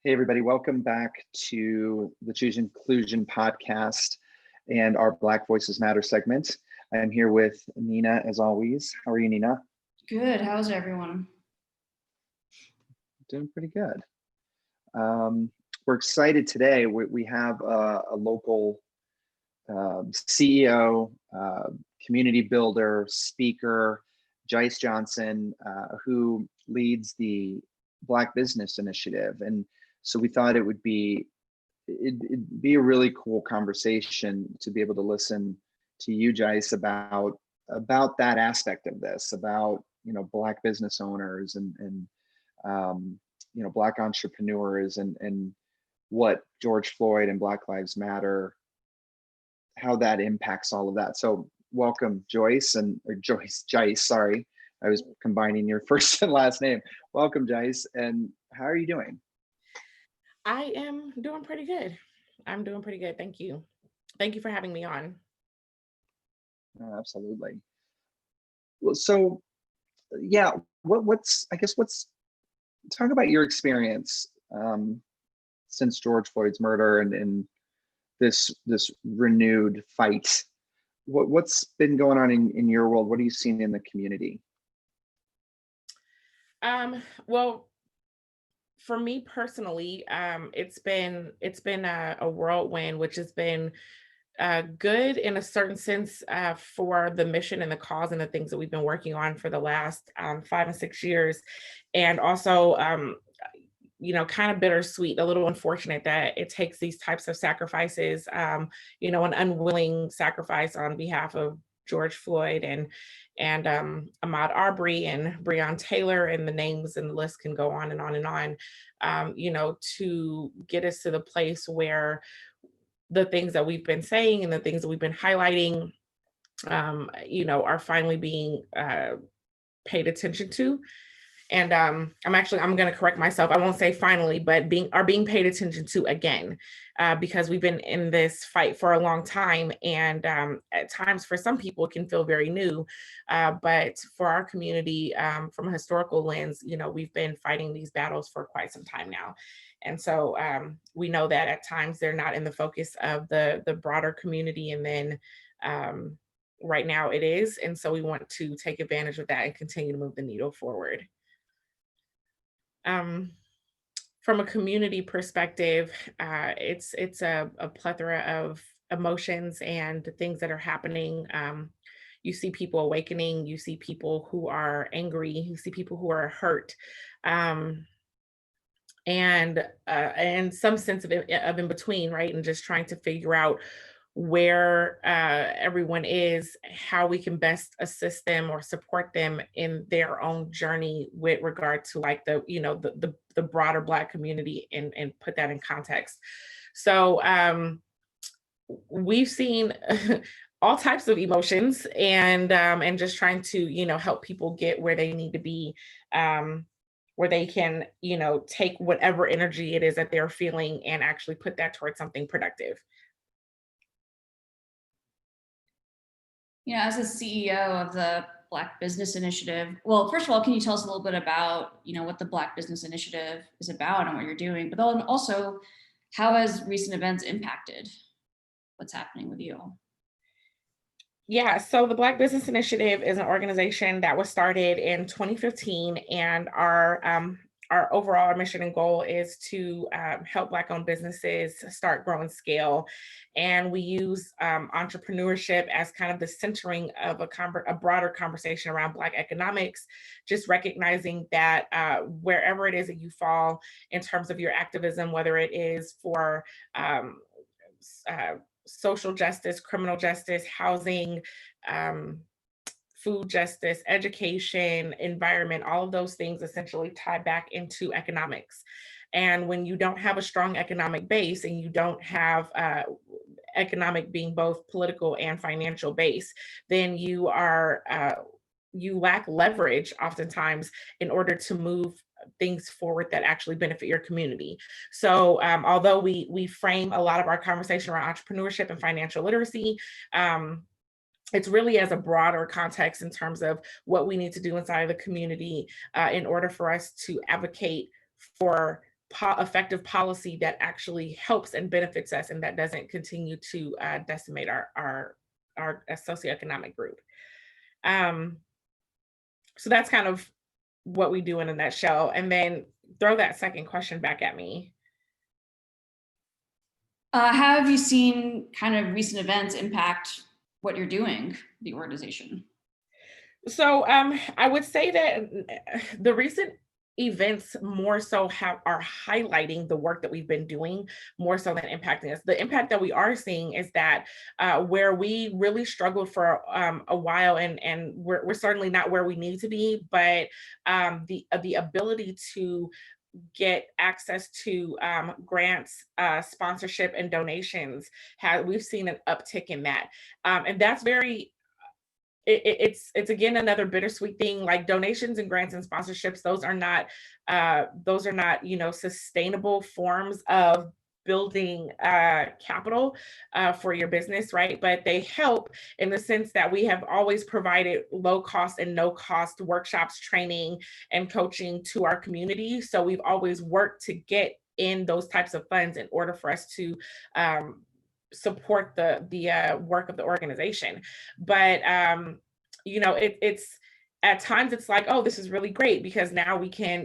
Hey, everybody, welcome back to the Choose Inclusion podcast and our Black Voices Matter segment. I'm here with Nina, as always. How are you, Nina? Good. How's everyone? Doing pretty good. We're excited today. We have a local CEO, community builder, speaker, Jice Johnson, who leads the Black Business Initiative. And so we thought it'd be a really cool conversation to be able to listen to you, Jice, about that aspect of this, about Black business owners and Black entrepreneurs and what George Floyd and Black Lives Matter, how that impacts all of that. So welcome, Jice, sorry. I was combining your first and last name. Welcome, Jice. And how are you doing? I am doing pretty good. I'm doing pretty good. Thank you. Thank you for having me on. Absolutely. Well, so yeah, what's talk about your experience since George Floyd's murder and this renewed fight. What's been going on in your world? What are you seeing in the community? Well, for me personally, it's been a whirlwind, which has been good in a certain sense for the mission and the cause and the things that we've been working on for the last 5 and 6 years, and also kind of bittersweet, a little unfortunate that it takes these types of sacrifices, an unwilling sacrifice on behalf of George Floyd and Ahmaud Arbery and Breonna Taylor, and the names and the list can go on and on and on, to get us to the place where the things that we've been saying and the things that we've been highlighting, are finally being paid attention to. And I'm going to correct myself. I won't say finally, but being paid attention to again, because we've been in this fight for a long time. And at times for some people it can feel very new. But for our community, from a historical lens, we've been fighting these battles for quite some time now. And so we know that at times they're not in the focus of the broader community. And then right now it is. And so we want to take advantage of that and continue to move the needle forward. From a community perspective, it's a plethora of emotions and things that are happening. You see people awakening, you see people who are angry, you see people who are hurt, and some sense of in between, right? And just trying to figure out where everyone is, how we can best assist them or support them in their own journey with regard to like the broader Black community and put that in context. So we've seen all types of emotions and just trying to help people get where they need to be, where they can take whatever energy it is that they're feeling and actually put that towards something productive. As a CEO of the Black Business Initiative, well, first of all, can you tell us a little bit about, what the Black Business Initiative is about and what you're doing, but then also how has recent events impacted what's happening with you? Yeah, so the Black Business Initiative is an organization that was started in 2015, and our overall mission and goal is to help Black-owned businesses start, grow, and scale. And we use entrepreneurship as kind of the centering of a broader conversation around Black economics, just recognizing that wherever it is that you fall in terms of your activism, whether it is for social justice, criminal justice, housing, food justice, education, environment, all of those things essentially tie back into economics. And when you don't have a strong economic base and you don't have economic being both political and financial base, then you lack leverage oftentimes in order to move things forward that actually benefit your community. So although we frame a lot of our conversation around entrepreneurship and financial literacy, it's really as a broader context in terms of what we need to do inside of the community in order for us to advocate for effective policy that actually helps and benefits us, and that doesn't continue to decimate our socioeconomic group. So that's kind of what we do in a nutshell. And then throw that second question back at me. How have you seen kind of recent events impact what you're doing, the organization? So I would say that the recent events more so are highlighting the work that we've been doing more so than impacting us. The impact that we are seeing is that where we really struggled for a while, and we're certainly not where we need to be, but the ability to get access to grants, sponsorship, and donations, we've seen an uptick in that, and that's very it's again another bittersweet thing. Like donations and grants and sponsorships, those are not sustainable forms of building capital for your business, right? But they help in the sense that we have always provided low cost and no cost workshops, training, and coaching to our community. So we've always worked to get in those types of funds in order for us to support the work of the organization. But it's at times it's like, oh, this is really great because now we can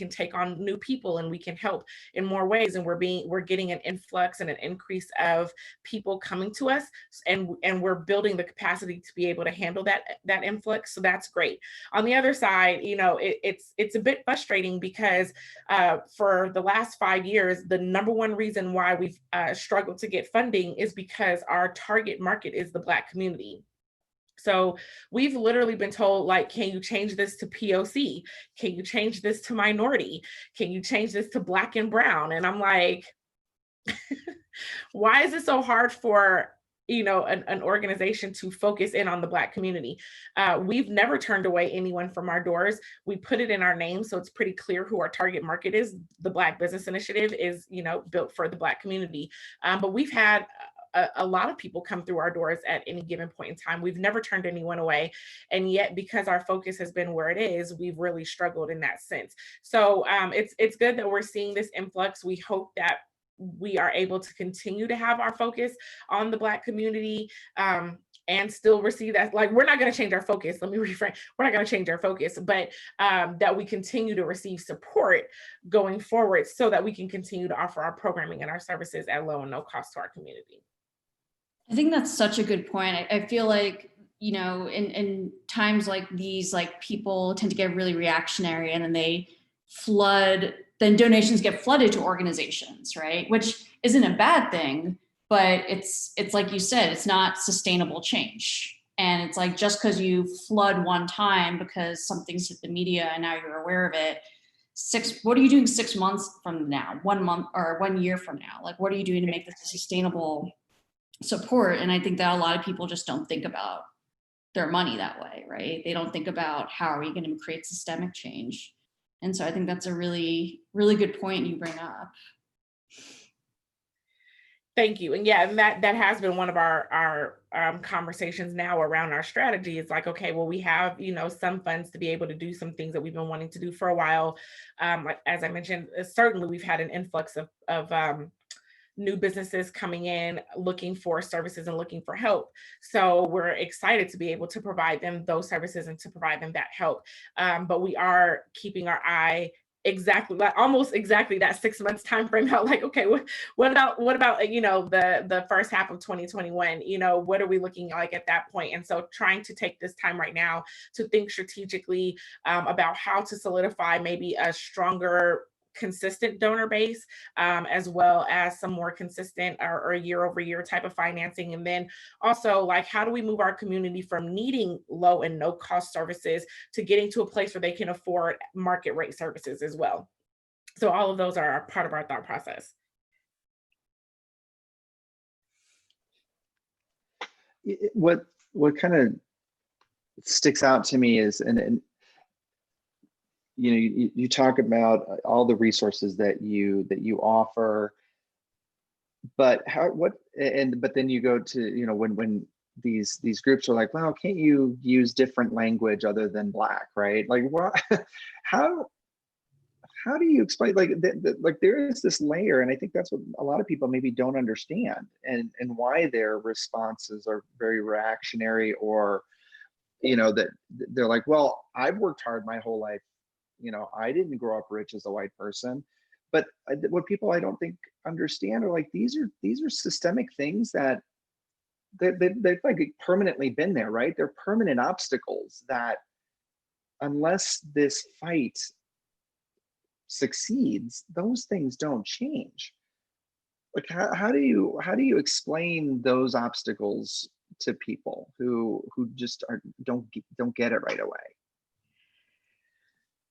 take on new people and we can help in more ways, and we're getting an influx and an increase of people coming to us, and we're building the capacity to be able to handle that influx. So that's great. On the other side, it's a bit frustrating because for the last 5 years, the number one reason why we've struggled to get funding is because our target market is the Black community. So we've literally been told, like, can you change this to POC? Can you change this to minority? Can you change this to Black and brown? And I'm like, why is it so hard for an organization to focus in on the Black community? We've never turned away anyone from our doors. We put it in our name, so it's pretty clear who our target market is. The Black Business Initiative is built for the Black community, but we've had a lot of people come through our doors at any given point in time. We've never turned anyone away. And yet, because our focus has been where it is, we've really struggled in that sense. So it's good that we're seeing this influx. We hope that we are able to continue to have our focus on the Black community, and still receive that. Like, we're not going to change our focus. Let me reframe. We're not going to change our focus, but that we continue to receive support going forward so that we can continue to offer our programming and our services at low and no cost to our community. I think that's such a good point. I feel like, in times like these, like, people tend to get really reactionary, and then then donations get flooded to organizations, right? Which isn't a bad thing, but it's like you said, it's not sustainable change. And it's like, just because you flood one time because something's hit the media and now you're aware of it, what are you doing 6 months from now, 1 month or 1 year from now? Like, what are you doing to make this a sustainable support? And I think that a lot of people just don't think about their money that way, right? They don't think about how are we going to create systemic change. And so I think that's a really, really good point you bring up. Thank you. And yeah, and that has been one of our conversations now around our strategy. It's like, okay, well, we have, some funds to be able to do some things that we've been wanting to do for a while. Like, as I mentioned, certainly we've had an influx of new businesses coming in, looking for services and looking for help. So we're excited to be able to provide them those services and to provide them that help. But we are keeping our eye almost exactly that 6 months time frame out. Like, okay, what about the first half of 2021? What are we looking like at that point? And so trying to take this time right now to think strategically about how to solidify maybe a stronger, consistent donor base, as well as some more consistent or year over year type of financing. And then also, like, how do we move our community from needing low and no cost services to getting to a place where they can afford market rate services as well? So all of those are part of our thought process. What kind of sticks out to me is, and you talk about all the resources that you offer, but but then you go to, when these groups are like, well, can't you use different language other than Black, right? Like, what, how how do you explain, like, like there is this layer, and I think that's what a lot of people maybe don't understand, and why their responses are very reactionary, or that they're like, well, I've worked hard my whole life, I didn't grow up rich as a white person. But what people, I don't think, understand are, like, these are systemic things that they've like permanently been there, right? They're permanent obstacles that, unless this fight succeeds, those things don't change. Like, how do you explain those obstacles to people who just don't get it right away?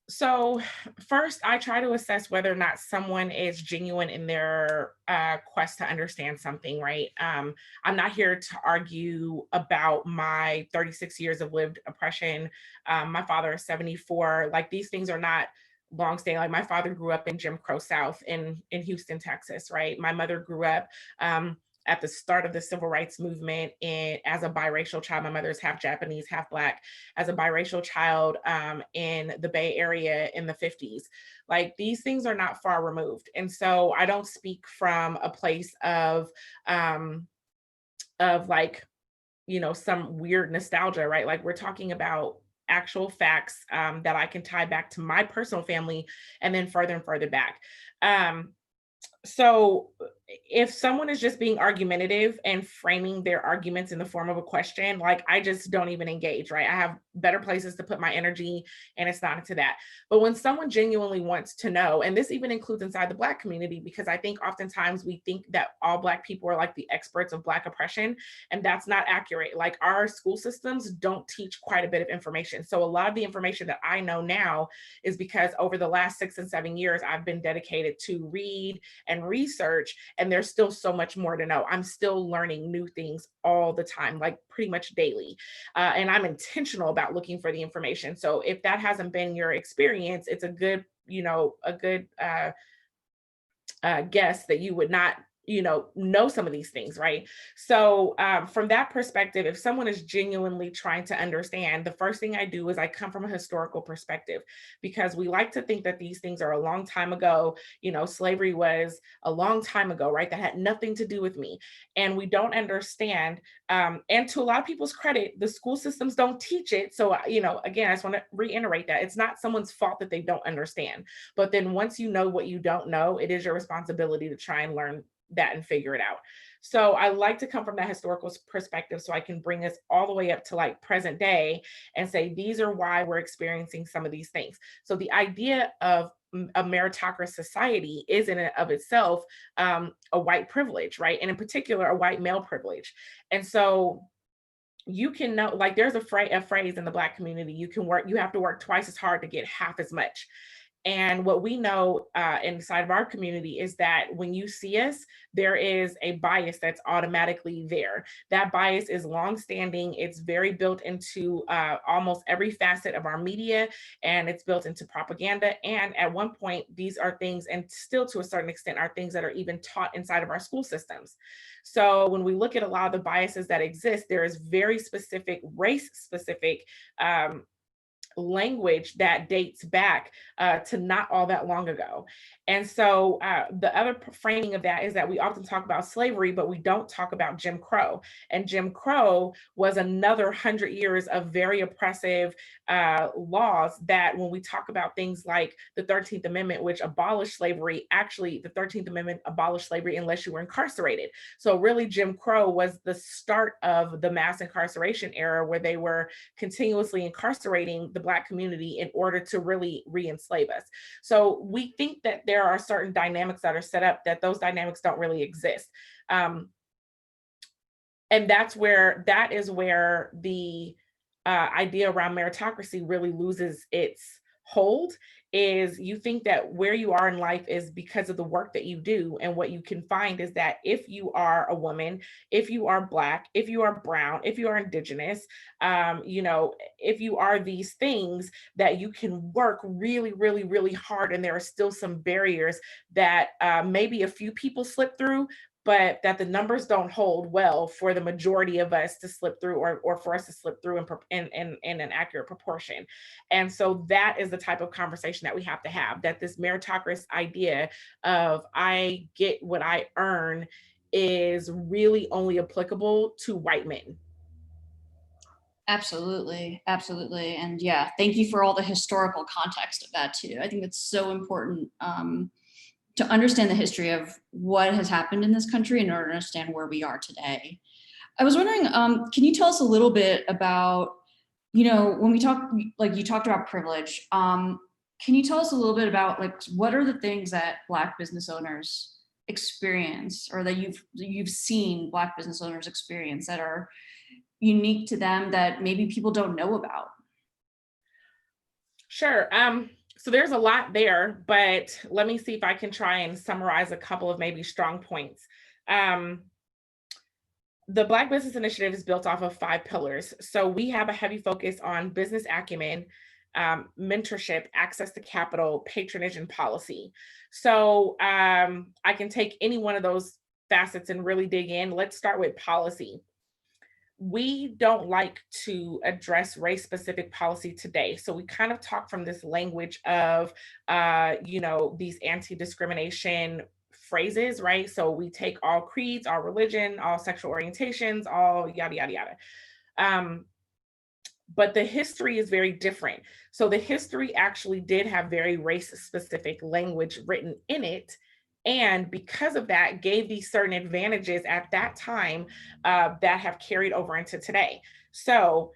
So first, I try to assess whether or not someone is genuine in their quest to understand something, right? I'm not here to argue about my 36 years of lived oppression. My father is 74. Like, these things are not long staying. Like, my father grew up in Jim Crow South in Houston, Texas, right? My mother grew up at the start of the civil rights movement, and as a biracial child. My mother is half Japanese, half Black. As a biracial child in the Bay Area in the 50s. Like, these things are not far removed. And so I don't speak from a place um, of like, some weird nostalgia, right? Like, we're talking about actual facts that I can tie back to my personal family, and then further and further back. Um, so if someone is just being argumentative and framing their arguments in the form of a question, like, I just don't even engage, right? I have better places to put my energy, and it's not into that. But when someone genuinely wants to know, and this even includes inside the Black community, because I think oftentimes we think that all Black people are like the experts of Black oppression, and that's not accurate. Like, our school systems don't teach quite a bit of information. So a lot of the information that I know now is because over the last 6 and 7 years, I've been dedicated to read and research, and there's still so much more to know. I'm still learning new things all the time, like pretty much daily. And I'm intentional about looking for the information. So if that hasn't been your experience, it's a good, guess that you would not know some of these things, right? So from that perspective, if someone is genuinely trying to understand, the first thing I do is I come from a historical perspective, because we like to think that these things are a long time ago. Slavery was a long time ago, right? That had nothing to do with me. And we don't understand, and to a lot of people's credit, the school systems don't teach it. So again, I just want to reiterate that it's not someone's fault that they don't understand. But then once you know what you don't know, it is your responsibility to try and learn that and figure it out. So I like to come from that historical perspective, so I can bring us all the way up to like present day and say, these are why we're experiencing some of these things. So the idea of a meritocracy society is in and of itself a white privilege, right? And in particular, a white male privilege. And so you can know, like, there's a phrase in the Black community: you have to work twice as hard to get half as much. And what we know inside of our community is that when you see us, there is a bias that's automatically there. That bias is longstanding. It's very built into almost every facet of our media, and it's built into propaganda. And at one point, these are things, and still to a certain extent, are things that are even taught inside of our school systems. So when we look at a lot of the biases that exist, there is very specific, race-specific language that dates back to not all that long ago. And so the other framing of that is that we often talk about slavery, but we don't talk about Jim Crow. And Jim Crow was another 100 years of very oppressive laws that, when we talk about things like the 13th Amendment, which abolished slavery, actually the 13th Amendment abolished slavery unless you were incarcerated. So really, Jim Crow was the start of the mass incarceration era, where they were continuously incarcerating the Black community in order to really re-enslave us. So we think that there are certain dynamics that are set up, that those dynamics don't really exist. And that is where the idea around meritocracy really loses its hold. Is you think that where you are in life is because of the work that you do. And what you can find is that if you are a woman, if you are Black, if you are brown, if you are indigenous, if you are these things, that you can work really, really, really hard. And there are still some barriers that maybe a few people slip through, but that the numbers don't hold well for the majority of us to slip through, or for us to slip through in an accurate proportion. And so that is the type of conversation that we have to have, that this meritocracy idea of I get what I earn is really only applicable to white men. Absolutely, absolutely. And yeah, thank you for all the historical context of that too. I think it's so important to understand the history of what has happened in this country in order to understand where we are today. I was wondering, can you tell us a little bit about, when we talk, like you talked about privilege, can you tell us a little bit about like, what are the things that Black business owners experience, or that you've seen Black business owners experience that are unique to them that maybe people don't know about? Sure. So there's a lot there, but let me see if I can try and summarize a couple of maybe strong points. The Black Business Initiative is built off of 5 pillars. So we have a heavy focus on business acumen, mentorship, access to capital, patronage, and policy. So I can take any one of those facets and really dig in. Let's start with policy. We don't like to address race-specific policy today. So we kind of talk from this language of, these anti-discrimination phrases, right? So we take all creeds, all religion, all sexual orientations, all yada, yada, yada. But the history is very different. So the history actually did have very race-specific language written in it. And because of that, gave these certain advantages at that time that have carried over into today. So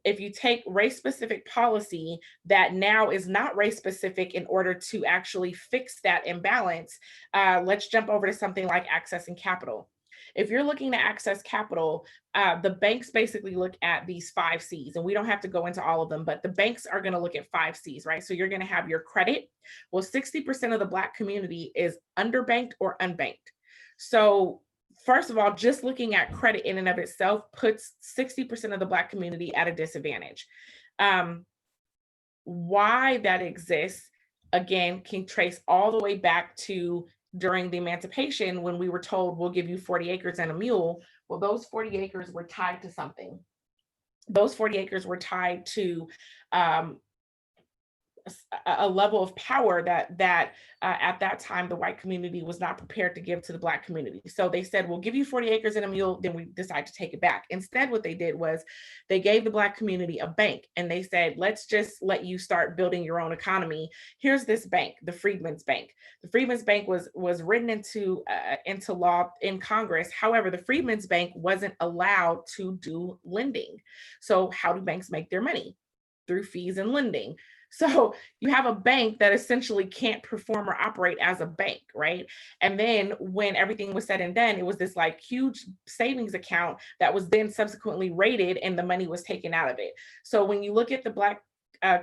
if you take race-specific policy that now is not race-specific in order to actually fix that imbalance, let's jump over to something like accessing capital. If you're looking to access capital, the banks basically look at these 5 C's, and we don't have to go into all of them, but the banks are going to look at 5 C's, right? So you're going to have your credit. Well, 60% of the Black community is underbanked or unbanked. So first of all, just looking at credit in and of itself puts 60% of the Black community at a disadvantage. Why that exists, again, can trace all the way back to during the emancipation, when we were told we'll give you 40 acres and a mule. Well, those 40 acres were tied to something. Those 40 acres were tied to a level of power that at that time the white community was not prepared to give to the Black community. So they said, we'll give you 40 acres and a mule, then we decide to take it back. Instead, what they did was they gave the Black community a bank, and they said, let's just let you start building your own economy. Here's this bank, the Freedmen's Bank. The Freedmen's Bank was written into law in Congress. However, the Freedmen's Bank wasn't allowed to do lending. So how do banks make their money? Through fees and lending. So you have a bank that essentially can't perform or operate as a bank, right? And then when everything was said and done, it was this like huge savings account that was then subsequently raided, and the money was taken out of it. So when you look at the Black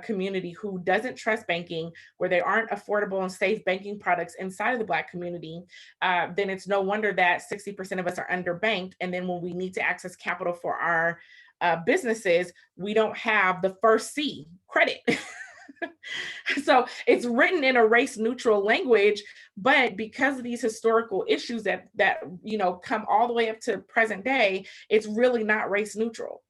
community who doesn't trust banking, where there aren't affordable and safe banking products inside of the Black community, then it's no wonder that 60% of us are underbanked. And then when we need to access capital for our businesses, we don't have the first C, credit. So it's written in a race neutral language, but because of these historical issues that come all the way up to present day, it's really not race neutral.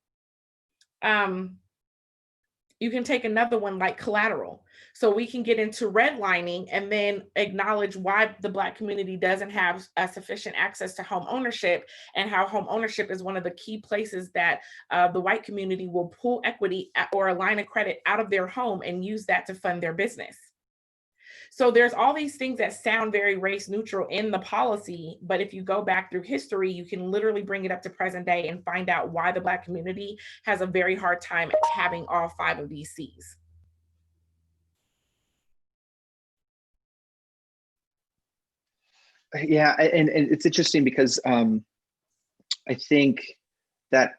You can take another one like collateral. So we can get into redlining and then acknowledge why the Black community doesn't have sufficient access to home ownership, and how home ownership is one of the key places that the white community will pull equity or a line of credit out of their home and use that to fund their business. So there's all these things that sound very race neutral in the policy, but if you go back through history, you can literally bring it up to present day and find out why the Black community has a very hard time having all 5 of these C's. Yeah, and it's interesting because I think that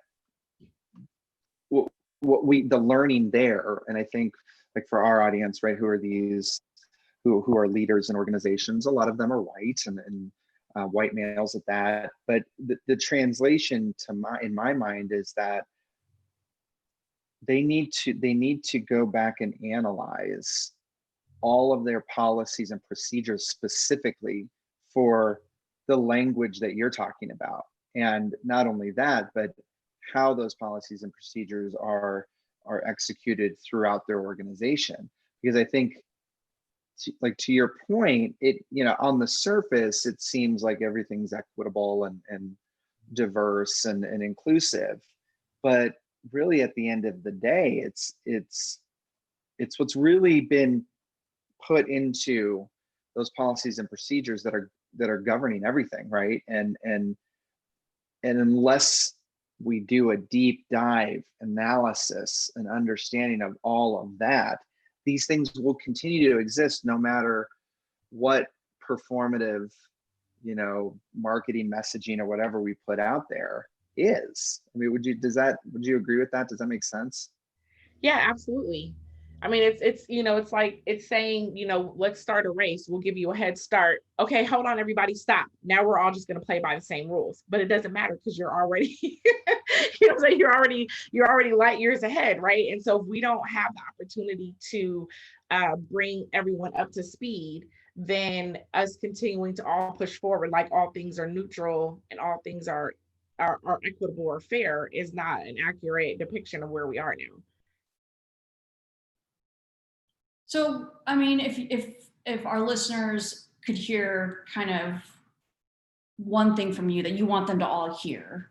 the learning there, and I think like for our audience, right, who are these who are leaders in organizations, a lot of them are white and white males at that. But the translation in my mind is that they need to go back and analyze all of their policies and procedures specifically for the language that you're talking about. And not only that, but how those policies and procedures are executed throughout their organization. Because I think, to your point, it, on the surface, it seems like everything's equitable and diverse and inclusive, but really at the end of the day, it's what's really been put into those policies and procedures that are governing everything, right? And unless we do a deep dive analysis and understanding of all of that, these things will continue to exist no matter what performative, marketing messaging or whatever we put out there is. I mean, would you agree with that? Does that make sense? Yeah, absolutely. I mean, it's like, it's saying, let's start a race. We'll give you a head start. Okay, hold on, everybody, stop. Now we're all just going to play by the same rules, but it doesn't matter because you're already, you know what I'm saying? You're already light years ahead, right? And so if we don't have the opportunity to bring everyone up to speed, then us continuing to all push forward, like all things are neutral and all things are equitable or fair, is not an accurate depiction of where we are now. So, I mean, if our listeners could hear kind of one thing from you that you want them to all hear,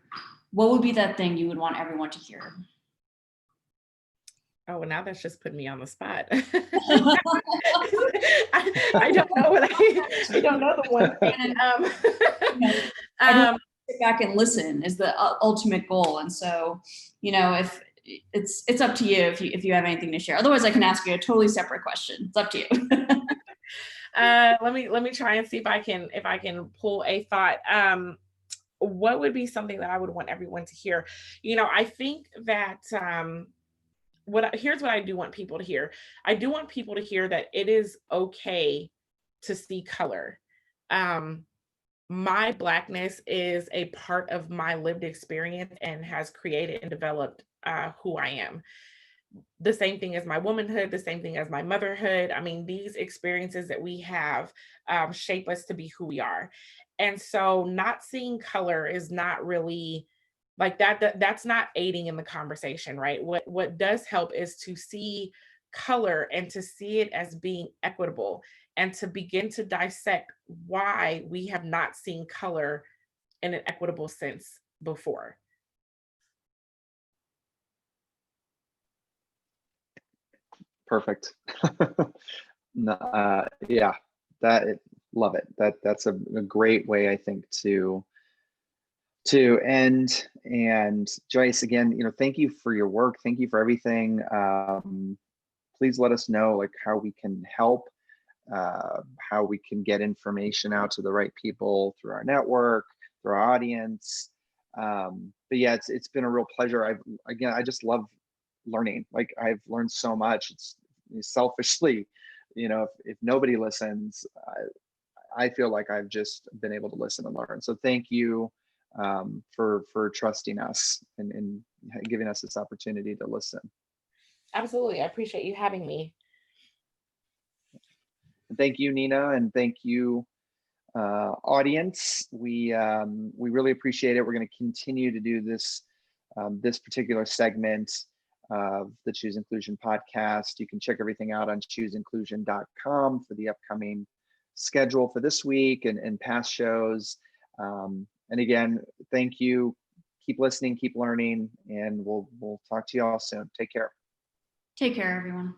what would be that thing you would want everyone to hear? Oh, well, now that's just putting me on the spot. I don't know I don't know the one thing. Sit back and listen is the ultimate goal. And so, if it's up to you if you have anything to share. Otherwise, I can ask you a totally separate question. It's up to you. Let me try and see if I can pull a thought. What would be something that I would want everyone to hear? I think that here's what I do want people to hear. I do want people to hear that it is okay to see color. My Blackness is a part of my lived experience and has created and developed who I am. The same thing as my womanhood, the same thing as my motherhood. I mean, these experiences that we have shape us to be who we are. And so not seeing color is not really like that's not aiding in the conversation, right? What does help is to see color and to see it as being equitable and to begin to dissect why we have not seen color in an equitable sense before. Perfect. Yeah, love it. That's a great way, I think, to end. And Jice, again, thank you for your work. Thank you for everything. Please let us know how we can help, how we can get information out to the right people through our network, through our audience. But yeah, it's been a real pleasure. I just love learning. I've learned so much. It's selfishly, if nobody listens, I feel like I've just been able to listen and learn. So thank you for trusting us and giving us this opportunity to listen. Absolutely. I appreciate you having me. Thank you, Nina, and thank you, audience. We really appreciate it. We're going to continue to do this particular segment of the Choose Inclusion podcast. You can check everything out on chooseinclusion.com for the upcoming schedule for this week and past shows. And again, thank you. Keep listening, keep learning, and we'll talk to you all soon. Take care. Take care, everyone.